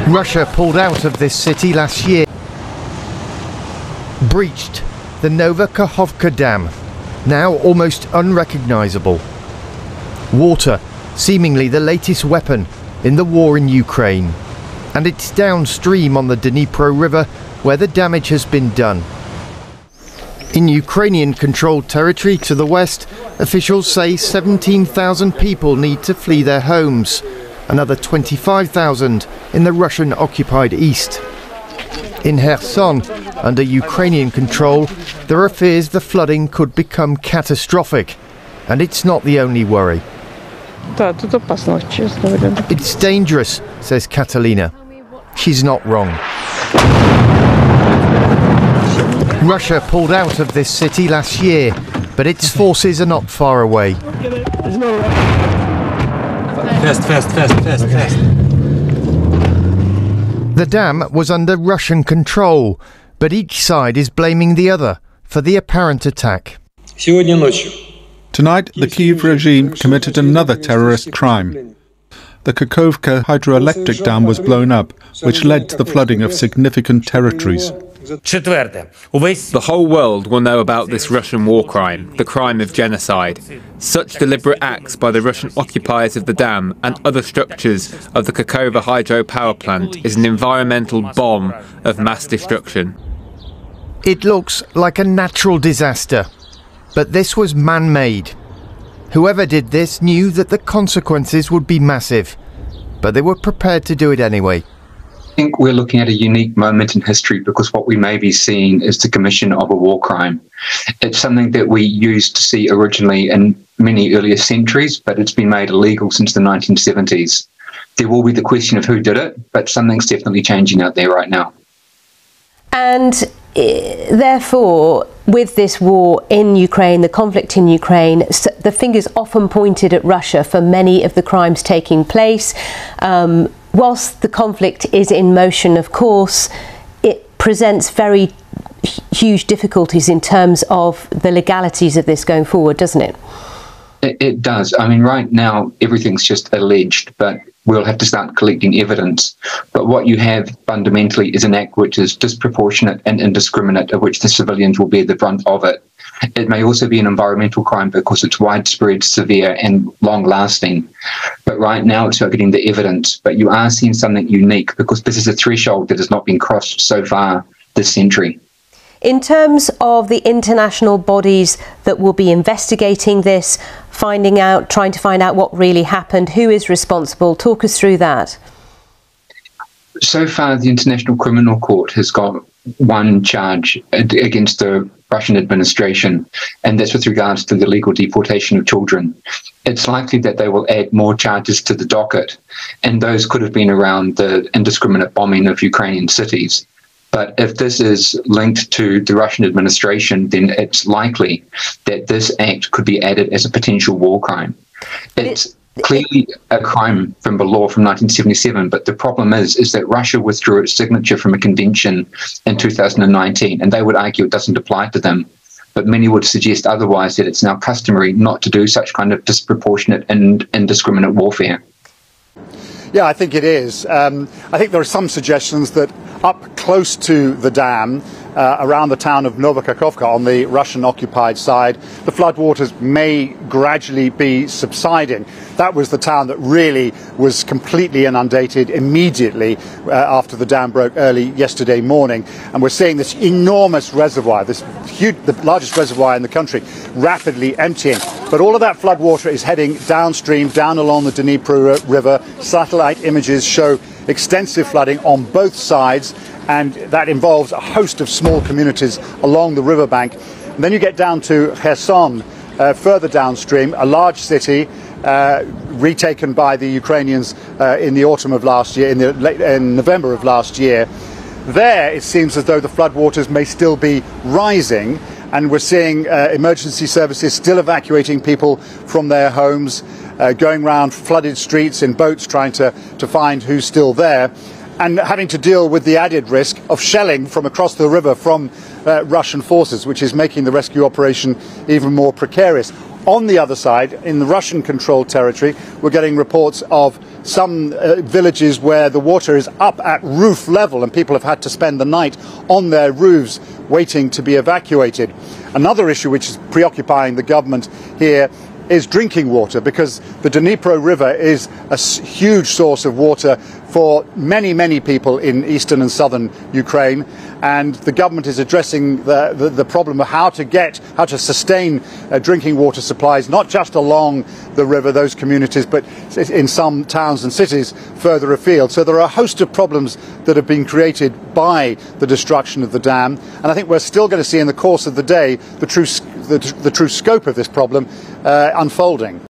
Russia pulled out of this city last year, breached the Novokakhovka Dam, now almost unrecognisable. Water, seemingly the latest weapon in the war in Ukraine, and it's downstream on the Dnipro River where the damage has been done. In Ukrainian-controlled territory to the west, officials say 17,000 people need to flee their homes, another 25,000 in the Russian-occupied east. In Kherson, under Ukrainian control, there are fears the flooding could become catastrophic, and it's not the only worry. It's dangerous, says Catalina. She's not wrong. Russia pulled out of this city last year, but its forces are not far away. Fast. The dam was under Russian control, but each side is blaming the other for the apparent attack. Tonight, the Kyiv regime committed another terrorist crime. The Kakhovka hydroelectric dam was blown up, which led to the flooding of significant territories. The whole world will know about this Russian war crime, the crime of genocide. Such deliberate acts by the Russian occupiers of the dam and other structures of the Kakhovka hydropower plant is an environmental bomb of mass destruction. It looks like a natural disaster, but this was man-made. Whoever did this knew that the consequences would be massive, but they were prepared to do it anyway. I think we're looking at a unique moment in history because what we may be seeing is the commission of a war crime. It's something that we used to see originally in many earlier centuries, but it's been made illegal since the 1970s. There will be the question of who did it, but something's definitely changing out there right now. And therefore, with this war in Ukraine, the conflict in Ukraine, the finger's often pointed at Russia for many of the crimes taking place. Whilst the conflict is in motion, of course, it presents very huge difficulties in terms of the legalities of this going forward, doesn't it? It does. I mean, right now, everything's just alleged, but we'll have to start collecting evidence. But what you have fundamentally is an act which is disproportionate and indiscriminate, of which the civilians will bear the brunt of it. It may also be an environmental crime because it's widespread, severe and long-lasting. But right now it's about getting the evidence. But you are seeing something unique because this is a threshold that has not been crossed so far this century. In terms of the international bodies that will be investigating this, trying to find out what really happened, who is responsible, talk us through that. So far, the International Criminal Court has got one charge against the Russian administration, and that's with regards to the illegal deportation of children. It's likely that they will add more charges to the docket, and those could have been around the indiscriminate bombing of Ukrainian cities. But if this is linked to the Russian administration, then it's likely that this act could be added as a potential war crime. It's clearly a crime from the law from 1977, but the problem is that Russia withdrew its signature from a convention in 2019, and they would argue it doesn't apply to them. But many would suggest otherwise, that it's now customary not to do such kind of disproportionate and indiscriminate warfare. Yeah, I think it is. I think there are some suggestions that up close to the dam, around the town of Novokakhovka on the Russian-occupied side, the floodwaters may gradually be subsiding. That was the town that really was completely inundated immediately after the dam broke early yesterday morning. And we're seeing this enormous reservoir, this huge, the largest reservoir in the country, rapidly emptying. But all of that floodwater is heading downstream, down along the Dnipro River. Satellite images show extensive flooding on both sides, and that involves a host of small communities along the riverbank. And then you get down to Kherson, further downstream, a large city retaken by the Ukrainians in the autumn of last year, in November of last year. There it seems as though the floodwaters may still be rising, and we're seeing emergency services still evacuating people from their homes, going around flooded streets in boats trying to find who's still there, and having to deal with the added risk of shelling from across the river from Russian forces, which is making the rescue operation even more precarious. On the other side, in the Russian-controlled territory, we're getting reports of some villages where the water is up at roof level and people have had to spend the night on their roofs waiting to be evacuated. Another issue which is preoccupying the government here is drinking water, because the Dnipro River is a huge source of water for many, many people in eastern and southern Ukraine, and the government is addressing the problem of how to sustain drinking water supplies, not just along the river, those communities, but in some towns and cities further afield. So there are a host of problems that have been created by the destruction of the dam, and I think we're still going to see in the course of the day the true scope of this problem unfolding.